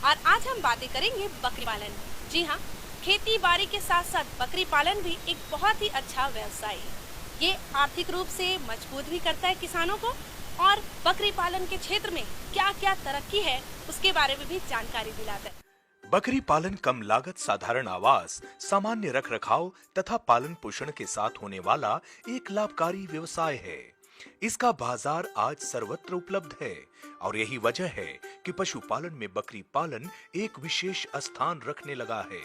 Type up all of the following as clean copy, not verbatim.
और आज हम बातें करेंगे बकरी पालन। जी हाँ, खेती बाड़ी के साथ साथ बकरी पालन भी एक बहुत ही अच्छा व्यवसाय है। ये आर्थिक रूप से मजबूत भी करता है किसानों को और बकरी पालन के क्षेत्र में क्या क्या तरक्की है उसके बारे में भी जानकारी दिलाता है। बकरी पालन कम लागत, साधारण आवास, सामान्य रख रखाव तथा पालन पोषण के साथ होने वाला एक लाभकारी व्यवसाय है। इसका बाजार आज सर्वत्र उपलब्ध है और यही वजह है कि पशुपालन में बकरी पालन एक विशेष स्थान रखने लगा है।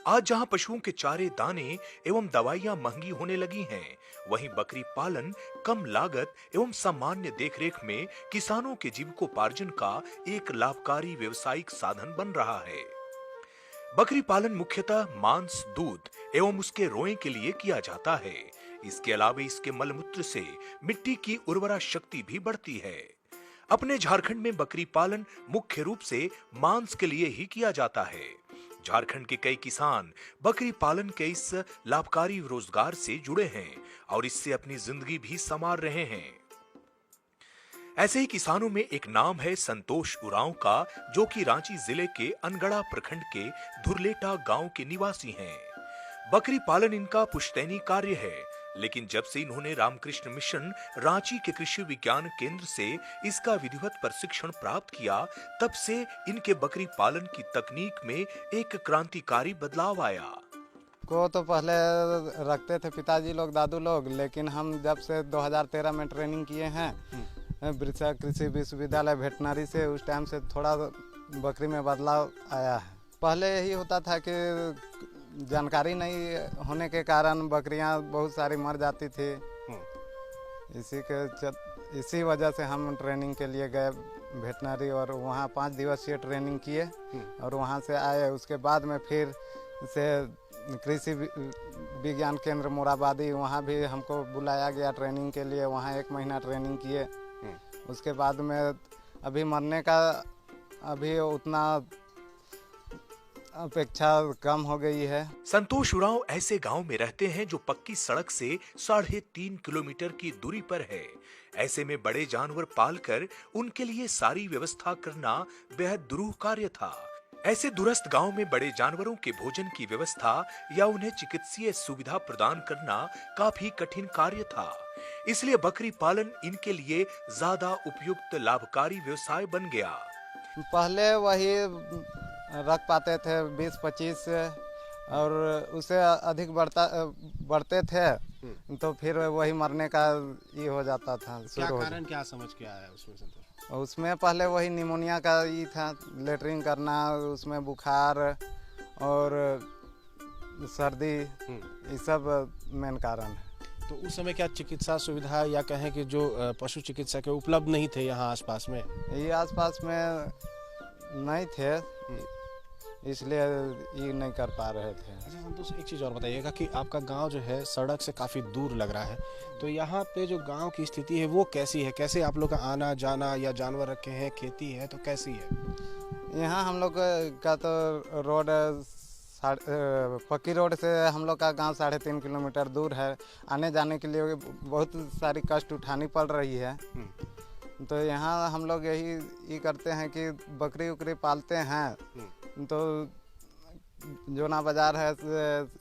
आज जहां पशुओं के चारे, दाने एवं दवाइयां महंगी होने लगी हैं, वहीं बकरी पालन कम लागत एवं सामान्य देखरेख में किसानों के जीविकोपार्जन का एक लाभकारी व्यवसायिक साधन बन रहा है। बकरी पालन मुख्यतः मांस, दूध एवं उसके रोए के लिए किया जाता है। इसके अलावा इसके मलमूत्र से मिट्टी की उर्वरा शक्ति भी बढ़ती है। अपने झारखंड में बकरी पालन मुख्य रूप से मांस के लिए ही किया जाता है। झारखंड के कई किसान बकरी पालन के इस लाभकारी रोजगार से जुड़े हैं और इससे अपनी जिंदगी भी संवार रहे हैं। ऐसे ही किसानों में एक नाम है संतोष उरांव का, जो कि रांची जिले के अनगढ़ा प्रखंड के धुरलेटा गांव के निवासी हैं। बकरी पालन इनका पुश्तैनी कार्य है, लेकिन जब से इन्होंने रामकृष्ण मिशन रांची के कृषि विज्ञान केंद्र से इसका विधिवत प्रशिक्षण प्राप्त किया, तब से इनके बकरी पालन की तकनीक में एक क्रांतिकारी बदलाव आया। को तो पहले रखते थे पिताजी लोग, दादू लोग, लेकिन हम जब से 2013 में ट्रेनिंग किए हैं बिरसा कृषि विश्वविद्यालय वेटनरी से, उस टाइम से थोड़ा बकरी में बदलाव आया है। पहले यही होता था कि जानकारी नहीं होने के कारण बकरियां बहुत सारी मर जाती थी। इसी वजह से हम ट्रेनिंग के लिए गए वेटनरी और वहाँ 5 दिवसीय ट्रेनिंग किए और वहाँ से आए। उसके बाद में फिर से कृषि विज्ञान केंद्र मोराबादी, वहाँ भी हमको बुलाया गया ट्रेनिंग के लिए। वहाँ 1 महीना ट्रेनिंग किए। उसके बाद में अभी मरने का अभी उतना अपेक्षा कम हो गई है। संतोष उरांव ऐसे गांव में रहते हैं जो पक्की सड़क से 3.5 किलोमीटर की दूरी पर है। ऐसे में बड़े जानवर पालकर उनके लिए सारी व्यवस्था करना बेहद दुरूह कार्य था। ऐसे दूरस्थ गांव में बड़े जानवरों के भोजन की व्यवस्था या उन्हें चिकित्सीय सुविधा प्रदान करना काफी कठिन कार्य था। इसलिए बकरी पालन इनके लिए ज्यादा उपयुक्त लाभकारी व्यवसाय बन गया। पहले वही रख पाते थे 20-25 और उससे अधिक बढ़ते थे तो फिर वही मरने का ये हो जाता था। क्या कारण क्या समझ के आया उसमें संतोष? उसमें पहले वही निमोनिया का ये था, लेटरिन करना, उसमें बुखार और सर्दी, ये सब मेन कारण है। तो उस समय क्या चिकित्सा सुविधा या कहें कि जो पशु चिकित्सक उपलब्ध नहीं थे यहाँ आसपास में? ये आसपास में नहीं थे, इसलिए ये नहीं कर पा रहे थे। अच्छा संतोष, एक चीज़ और बताइएगा कि आपका गांव जो है सड़क से काफ़ी दूर लग रहा है, तो यहाँ पे जो गांव की स्थिति है वो कैसी है? कैसे आप लोग का आना जाना, या जानवर रखे हैं, खेती है, तो कैसी है? यहाँ हम लोग का तो रोड पक्की रोड से हम लोग का गांव 3.5 किलोमीटर दूर है। आने जाने के लिए बहुत सारी कष्ट उठानी पड़ रही है। तो यहाँ हम लोग यही करते हैं कि बकरी उकरी पालते हैं, तो जोना बाजार है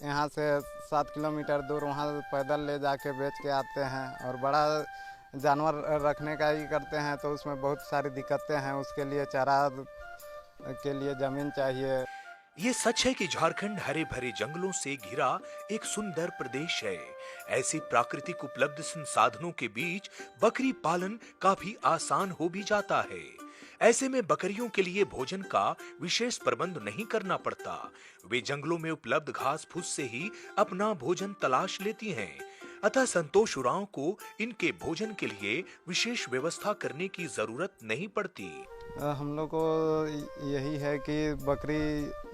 यहाँ से 7 किलोमीटर दूर, वहाँ पैदल ले जाके बेच के आते हैं। और बड़ा जानवर रखने का ही करते हैं तो उसमें बहुत सारी दिक्कतें हैं। उसके लिए चारा के लिए ज़मीन चाहिए। ये सच है कि झारखंड हरे भरे जंगलों से घिरा एक सुंदर प्रदेश है। ऐसे प्राकृतिक उपलब्ध संसाधनों के बीच बकरी पालन काफी आसान हो भी जाता है। ऐसे में बकरियों के लिए भोजन का विशेष प्रबंध नहीं करना पड़ता। वे जंगलों में उपलब्ध घास फूस से ही अपना भोजन तलाश लेती हैं। अतः संतोष उरांव को इनके भोजन के लिए विशेष व्यवस्था करने की जरूरत नहीं पड़ती। हम लोग को यही है कि बकरी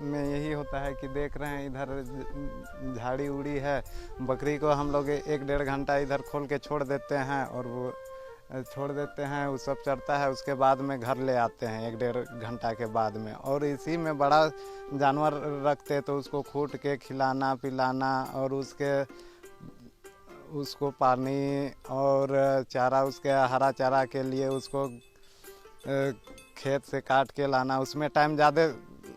में यही होता है कि देख रहे हैं इधर झाड़ी उड़ी है, बकरी को हम लोग 1-1.5 घंटा इधर खोल के छोड़ देते हैं और वो छोड़ देते हैं, वो सब चरता है। उसके बाद में घर ले आते हैं 1-1.5 घंटा के बाद में। और इसी में बड़ा जानवर रखते तो उसको खूट के खिलाना पिलाना और उसको पानी और चारा, उसके हरा चारा के लिए उसको खेत से काट के लाना, उसमें टाइम ज़्यादा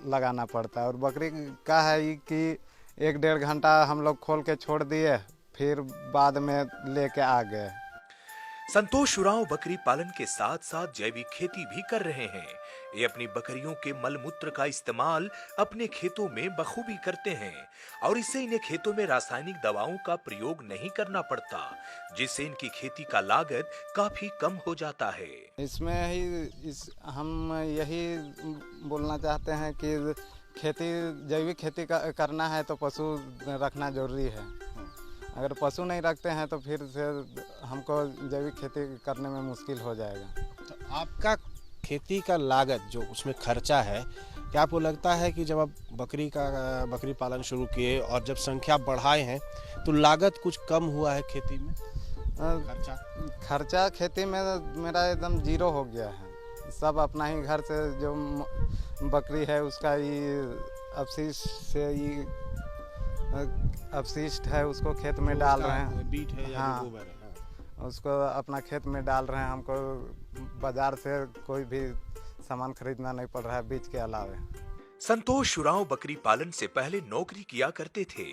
लगाना पड़ता है। और बकरी का है ये कि 1-1.5 घंटा हम लोग खोल के छोड़ दिए, फिर बाद में लेके आ गए। संतोष उरांव बकरी पालन के साथ साथ जैविक खेती भी कर रहे हैं। ये अपनी बकरियों के मल मूत्र का इस्तेमाल अपने खेतों में बखूबी करते हैं और इससे इन्हें खेतों में रासायनिक दवाओं का प्रयोग नहीं करना पड़ता, जिससे इनकी खेती का लागत काफी कम हो जाता है। इसमें ही हम यही बोलना चाहते हैं कि जैविक खेती करना है तो पशु रखना जरूरी है। अगर पशु नहीं रखते हैं तो फिर से हमको जैविक खेती करने में मुश्किल हो जाएगा। तो आपका खेती का लागत जो उसमें खर्चा है, क्या आपको लगता है कि जब आप बकरी पालन शुरू किए और जब संख्या बढ़ाए हैं तो लागत कुछ कम हुआ है खेती में? खर्चा खेती में मेरा एकदम 0 हो गया है। सब अपना ही घर से जो बकरी है उसका ये अपशिष्ट है उसको खेत में डाल रहे हैं। बीट है या हाँ, गोबर है? हाँ। उसको अपना खेत में डाल रहे हैं। हमको बाजार से कोई भी सामान खरीदना नहीं पड़ रहा है बीज के अलावे। संतोष उरांव बकरी पालन से पहले नौकरी किया करते थे।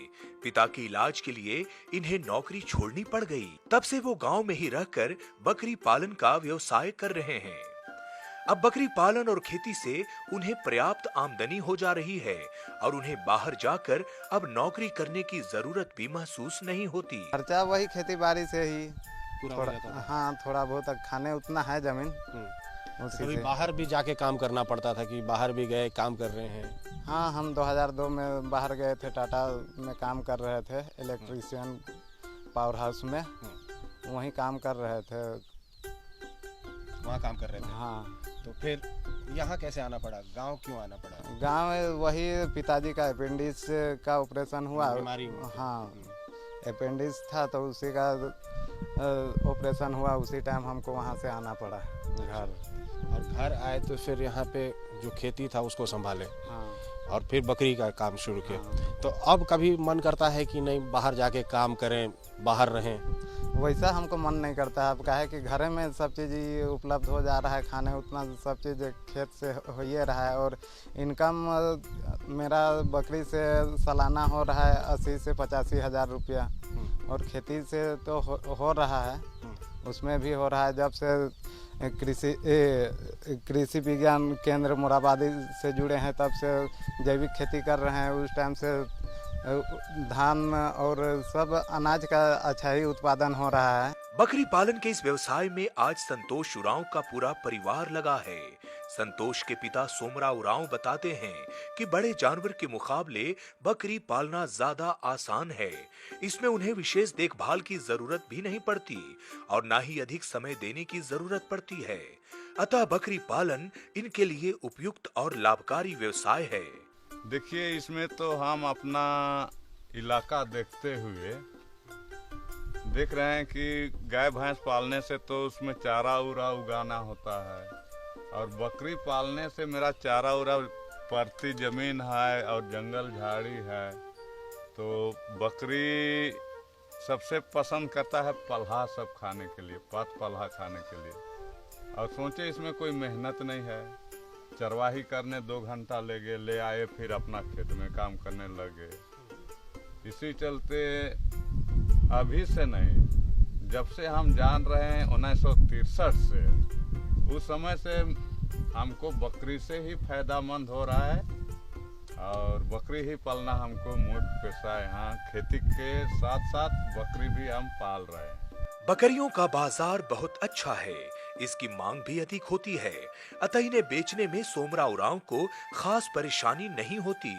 पिता के इलाज के लिए इन्हें नौकरी छोड़नी पड़ गई। तब से वो गांव में ही रहकर बकरी पालन का व्यवसाय कर रहे हैं। अब बकरी पालन और खेती से उन्हें पर्याप्त आमदनी हो जा रही है और उन्हें बाहर जाकर अब नौकरी करने की जरूरत भी महसूस नहीं होती। खर्चा वही खेती बाड़ी से ही पूरा हो थोड़ा, जाता था। हाँ थोड़ा बहुत खाने उतना है जमीन उसी कभी से। बाहर भी जाके काम करना पड़ता था कि बाहर भी गए काम कर रहे हैं? हाँ, हम 2002 में बाहर गए थे, टाटा में काम कर रहे थे, इलेक्ट्रीशियन पावर हाउस में। वहीं काम कर रहे थे। वहाँ काम कर रहे थे? हाँ। तो फिर यहाँ कैसे आना पड़ा? गांव क्यों आना पड़ा? गांव में वही पिताजी का अपेंडिक्स का ऑपरेशन हुआ। बीमारी हुई। हाँ, अपेंडिक्स था तो उसी का ऑपरेशन हुआ। उसी टाइम हमको वहाँ से आना पड़ा घर। और घर आए तो फिर यहाँ पे जो खेती था उसको संभाले। हाँ। और फिर बकरी का काम शुरू किया। हाँ। तो अब कभी मन करता है कि नहीं बाहर जाके काम करें, बाहर रहें? वैसा हमको मन नहीं करता है। अब क्या है कि घर में सब चीज़ उपलब्ध हो जा रहा है, खाने उतना सब चीज़ खेत से हो ही रहा है। और इनकम मेरा बकरी से सालाना हो रहा है 80 से 85 हज़ार रुपया। और खेती से तो हो रहा है, उसमें भी हो रहा है। जब से कृषि विज्ञान केंद्र मोराबादी से जुड़े हैं तब से जैविक खेती कर रहे हैं। उस टाइम से धान और सब अनाज का अच्छा ही उत्पादन हो रहा है। बकरी पालन के इस व्यवसाय में आज संतोष उरांव का पूरा परिवार लगा है। संतोष के पिता सोमराव उरांव बताते हैं कि बड़े जानवर के मुकाबले बकरी पालना ज्यादा आसान है। इसमें उन्हें विशेष देखभाल की जरूरत भी नहीं पड़ती और ना ही अधिक समय देने की जरूरत पड़ती है। अतः बकरी पालन इनके लिए उपयुक्त और लाभकारी व्यवसाय है। देखिए, इसमें तो हम अपना इलाका देखते हुए देख रहे हैं कि गाय भैंस पालने से तो उसमें चारा उरा उगाना होता है और बकरी पालने से मेरा चारा उरा परती जमीन है और जंगल झाड़ी है। तो बकरी सबसे पसंद करता है पल्हा सब खाने के लिए, पात पल्हा खाने के लिए। और सोचे इसमें कोई मेहनत नहीं है, चरवाही करने 2 घंटा ले आए, फिर अपना खेत में काम करने लगे। इसी चलते अभी से नहीं, जब से हम जान रहे हैं 1963 से, उस समय से हमको बकरी से ही फायदामंद हो रहा है और बकरी ही पालना हमको मुख्य पेशा है। हाँ, खेती के साथ साथ बकरी भी हम पाल रहे हैं। बकरियों का बाजार बहुत अच्छा है, इसकी मांग भी अधिक होती है, अतः इन्हें बेचने में सोमराव उरांव को खास परेशानी नहीं होती।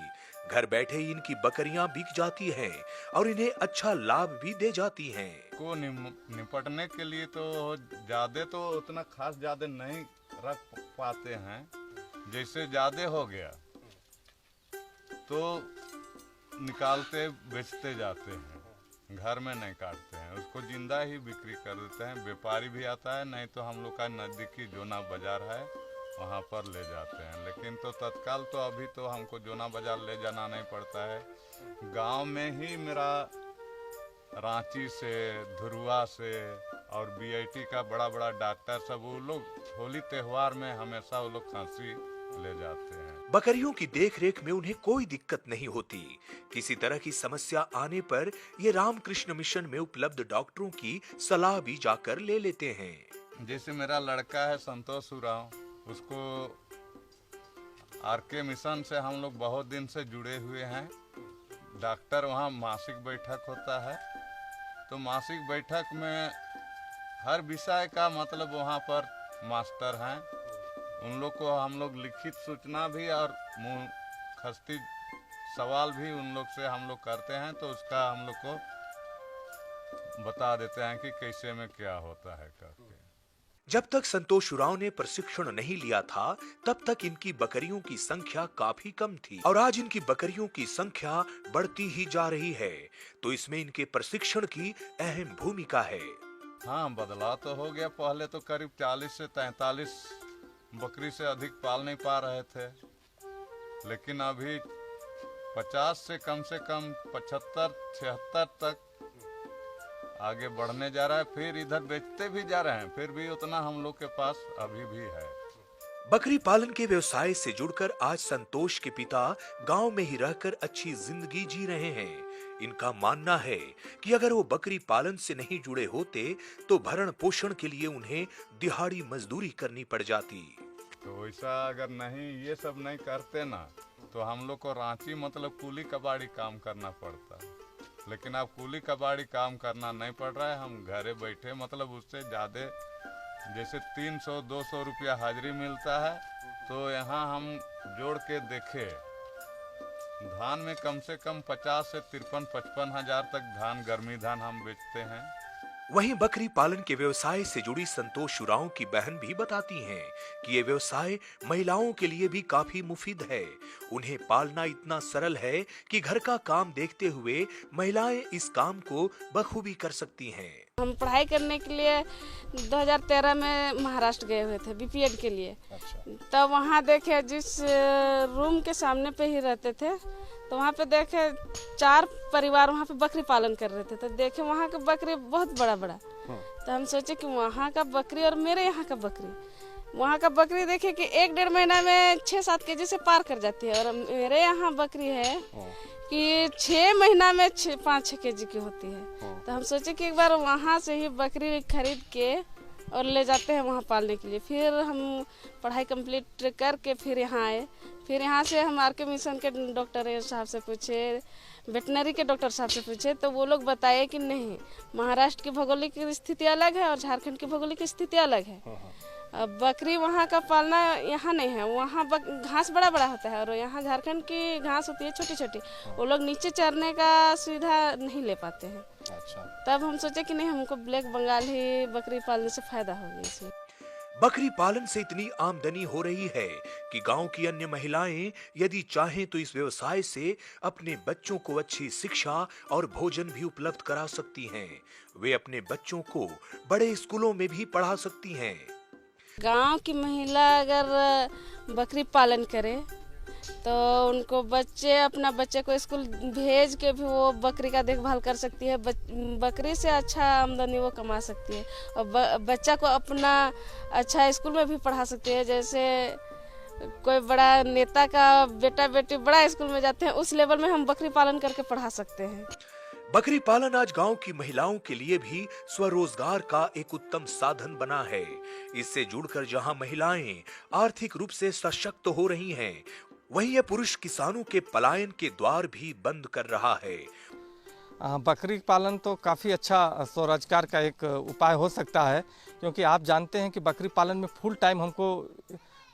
घर बैठे ही इनकी बकरियां बिक जाती हैं और इन्हें अच्छा लाभ भी दे जाती हैं। को निपटने के लिए तो ज्यादा तो उतना खास ज्यादा नहीं रख पाते हैं। जैसे ज्यादा हो गया तो निकालते बेचते जाते हैं, घर में नहीं काटते हैं, उसको जिंदा ही बिक्री कर देते हैं। व्यापारी भी आता है, नहीं तो हम लोग का नजदीकी जोना बाजार है वहाँ पर ले जाते हैं। लेकिन तो तत्काल तो अभी तो हमको जोना बाजार ले जाना नहीं पड़ता है। गांव में ही मेरा रांची से, धुरुआ से और बीआईटी का बड़ा बड़ा डॉक्टर सब, वो लोग होली त्योहार में हमेशा वो लोग खांसी ले जाते हैं। बकरियों की देखरेख में उन्हें कोई दिक्कत नहीं होती। किसी तरह की समस्या आने पर ये रामकृष्ण मिशन में उपलब्ध डॉक्टरों की सलाह भी जाकर ले लेते हैं। जैसे मेरा लड़का है संतोष उरांव, उसको आरके मिशन से हम लोग बहुत दिन से जुड़े हुए हैं। डॉक्टर वहाँ मासिक बैठक होता है, तो मासिक बैठक में हर विषय का मतलब वहाँ पर मास्टर हैं। उन लोग को हम लोग लिखित सूचना भी और मुँह खस्ती सवाल भी उन लोग से हम लोग करते हैं, तो उसका हम लोग को बता देते हैं कि कैसे में क्या होता है करके। जब तक संतोष उरांव ने प्रशिक्षण नहीं लिया था, तब तक इनकी बकरियों की संख्या काफी कम थी और आज इनकी बकरियों की संख्या बढ़ती ही जा रही है। तो इसमें इनके प्रशिक्षण की अहम भूमिका है। हाँ, बदलाव तो हो गया। पहले तो करीब 40 से 43 बकरी से अधिक पाल नहीं पा रहे थे, लेकिन अभी 50 से कम 75-76 तक आगे बढ़ने जा रहा है। फिर इधर बेचते भी जा रहे हैं, फिर भी उतना हम लोग के पास अभी भी है। बकरी पालन के व्यवसाय से जुड़कर आज संतोष के पिता गांव में ही रहकर अच्छी जिंदगी जी रहे हैं। इनका मानना है कि अगर वो बकरी पालन से नहीं जुड़े होते तो भरण पोषण के लिए उन्हें दिहाड़ी मजदूरी करनी पड़ जाती। तो वैसा अगर नहीं ये सब नहीं करते ना, तो हम लोग को रांची मतलब कूली कबाड़ी काम करना पड़ता। लेकिन अब कूली कबाड़ी काम करना नहीं पड़ रहा है, हम घरे बैठे मतलब उससे ज़्यादा, जैसे 300-200 रुपया हाजिरी मिलता है, तो यहाँ हम जोड़ के देखे धान में कम से कम 50 से 53-55 हजार तक धान, गर्मी धान हम बेचते हैं। वहीं बकरी पालन के व्यवसाय से जुड़ी संतोष उरांव की बहन भी बताती हैं कि ये व्यवसाय महिलाओं के लिए भी काफी मुफीद है। उन्हें पालना इतना सरल है कि घर का काम देखते हुए महिलाएं इस काम को बखूबी कर सकती हैं। हम पढ़ाई करने के लिए 2013 में महाराष्ट्र गए हुए थे बीपीएड के लिए। तब वहाँ देखे जिस रूम के सामने पे ही रहते थे, तो वहाँ पे देखे 4 परिवार वहाँ पे बकरी पालन कर रहे थे। तो देखे वहाँ का बकरी बहुत बड़ा बड़ा, तो हम सोचे कि वहाँ का बकरी और मेरे यहाँ का बकरी, वहाँ का बकरी देखे कि 1-1.5 महीना में 6-7 केजी से पार कर जाती है, और मेरे यहाँ बकरी है कि 6 महीना में 5-6 केजी की होती है। तो हम सोचे कि एक बार वहाँ से ही बकरी खरीद के और ले जाते हैं वहाँ पालने के लिए। फिर हम पढ़ाई कंप्लीट करके फिर यहाँ आए। फिर यहाँ से हम आरके मिशन के डॉक्टर साहब से पूछे, वेटनरी के डॉक्टर साहब से पूछे, तो वो लोग बताए कि नहीं, महाराष्ट्र की भौगोलिक स्थिति अलग है और झारखंड की भौगोलिक स्थिति अलग है। अब बकरी वहाँ का पालना यहाँ नहीं है, वहाँ घास बड़ा बड़ा होता है और यहाँ झारखंड की घास होती है छोटी छोटी। वो लोग नीचे चरने का सुविधा नहीं ले पाते हैं। अच्छा। तब हम सोचे कि नहीं, हमको ब्लैक बंगाल ही बकरी पालने से फायदा होगा इसमें। बकरी पालन से इतनी आमदनी हो रही है कि गांव की अन्य महिलाएं यदि चाहें तो इस व्यवसाय से अपने बच्चों को अच्छी शिक्षा और भोजन भी उपलब्ध करा सकती हैं। वे अपने बच्चों को बड़े स्कूलों में भी पढ़ा सकती हैं। गांव की महिला अगर बकरी पालन करे तो उनको अपना बच्चे को स्कूल भेज के भी वो बकरी का देखभाल कर सकती है। बकरी से अच्छा आमदनी वो कमा सकती है और बच्चा को अपना अच्छा स्कूल में भी पढ़ा सकती है। जैसे कोई बड़ा नेता का बेटा बेटी बड़ा स्कूल में जाते हैं, उस लेवल में हम बकरी पालन करके पढ़ा सकते हैं। बकरी पालन आज गांव की महिलाओं के लिए भी स्वरोजगार का एक उत्तम साधन बना है। इससे जुड़कर जहां महिलाएं आर्थिक रूप से सशक्त हो रही हैं, वहीं यह पुरुष किसानों के पलायन के द्वार भी बंद कर रहा है। बकरी पालन तो काफ़ी अच्छा स्वरोजगार का एक उपाय हो सकता है, क्योंकि आप जानते हैं कि बकरी पालन में फुल टाइम हमको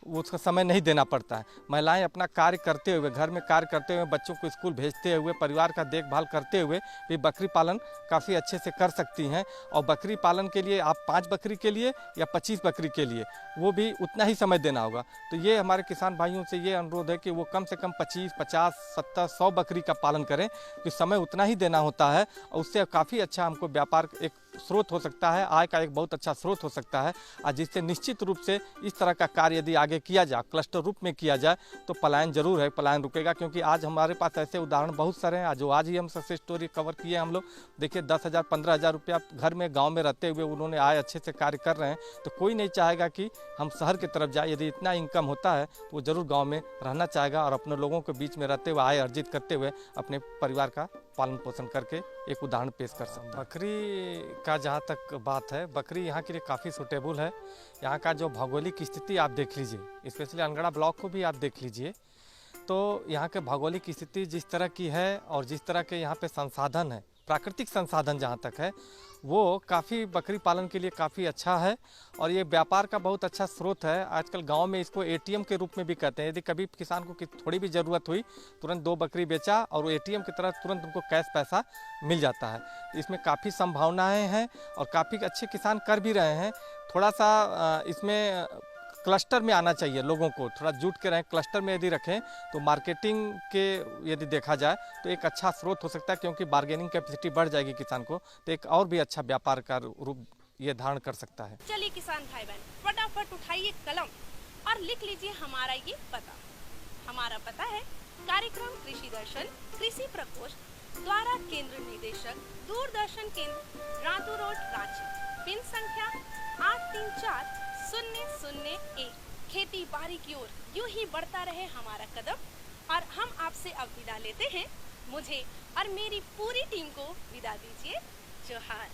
उसका समय नहीं देना पड़ता है। महिलाएं अपना कार्य करते हुए, घर में कार्य करते हुए, बच्चों को स्कूल भेजते हुए, परिवार का देखभाल करते हुए भी बकरी पालन काफ़ी अच्छे से कर सकती हैं। और बकरी पालन के लिए आप 5 बकरी के लिए या 25 बकरी के लिए वो भी उतना ही समय देना होगा। तो ये हमारे किसान भाइयों से ये अनुरोध है कि वो कम से कम 25, 50, 70, 100 बकरी का पालन करें, कि समय उतना ही देना होता है और उससे काफ़ी अच्छा हमको व्यापार एक स्रोत हो सकता है, आय का एक बहुत अच्छा स्रोत हो सकता है, और जिससे निश्चित रूप से इस तरह का कार्य यदि आगे किया जाए, क्लस्टर रूप में किया जाए, तो पलायन जरूर है, पलायन रुकेगा। क्योंकि आज हमारे पास ऐसे उदाहरण बहुत सारे हैं, जो आज ही हम सक्सेस स्टोरी कवर किए हम लोग। देखिए 10,000 15,000 रुपया घर में गाँव में रहते हुए उन्होंने आय अच्छे से कार्य कर रहे हैं। तो कोई नहीं चाहेगा कि हम शहर की तरफ जाए। यदि इतना इनकम होता है तो वो जरूर गाँव में रहना चाहेगा और अपने लोगों के बीच में रहते हुए आय अर्जित करते हुए अपने परिवार का पालन पोषण करके एक उदाहरण पेश कर सकता है। बकरी का जहाँ तक बात है, बकरी यहाँ के लिए काफ़ी सूटेबल है। यहाँ का जो भौगोलिक स्थिति आप देख लीजिए, स्पेशली अनगढ़ा ब्लॉक को भी आप देख लीजिए, तो यहाँ के भौगोलिक स्थिति जिस तरह की है और जिस तरह के यहाँ पे संसाधन है, प्राकृतिक संसाधन जहाँ तक है, वो काफ़ी बकरी पालन के लिए काफ़ी अच्छा है और ये व्यापार का बहुत अच्छा स्रोत है। आजकल गांव में इसको एटीएम के रूप में भी कहते हैं। यदि कभी किसान को थोड़ी भी ज़रूरत हुई, तुरंत 2 बकरी बेचा और वो एटीएम की तरह तुरंत उनको कैश पैसा मिल जाता है। इसमें काफ़ी संभावनाएं हैं और काफ़ी अच्छे किसान कर भी रहे हैं। थोड़ा सा इसमें क्लस्टर में आना चाहिए, लोगों को थोड़ा जुट के रहें। क्लस्टर में यदि रखें तो मार्केटिंग के यदि देखा जाए तो एक अच्छा स्रोत हो सकता है, क्योंकि बार्गेनिंग कैपेसिटी बढ़ जाएगी किसान को, तो एक और भी अच्छा व्यापार का रूप ये धारण कर सकता है। चलिए किसान भाई बहन, फटाफट उठाइए कलम और लिख लीजिए हमारा ये पता। हमारा पता है कार्यक्रम कृषि दर्शन, कृषि प्रकोष्ठ द्वारा केंद्र निदेशक, दूरदर्शन केंद्र, रातू रोड, रांची। पिन संख्या 834001। खेती बाड़ी की ओर यूं ही बढ़ता रहे हमारा कदम और हम आपसे अब विदा लेते हैं। मुझे और मेरी पूरी टीम को विदा दीजिए। जोहार।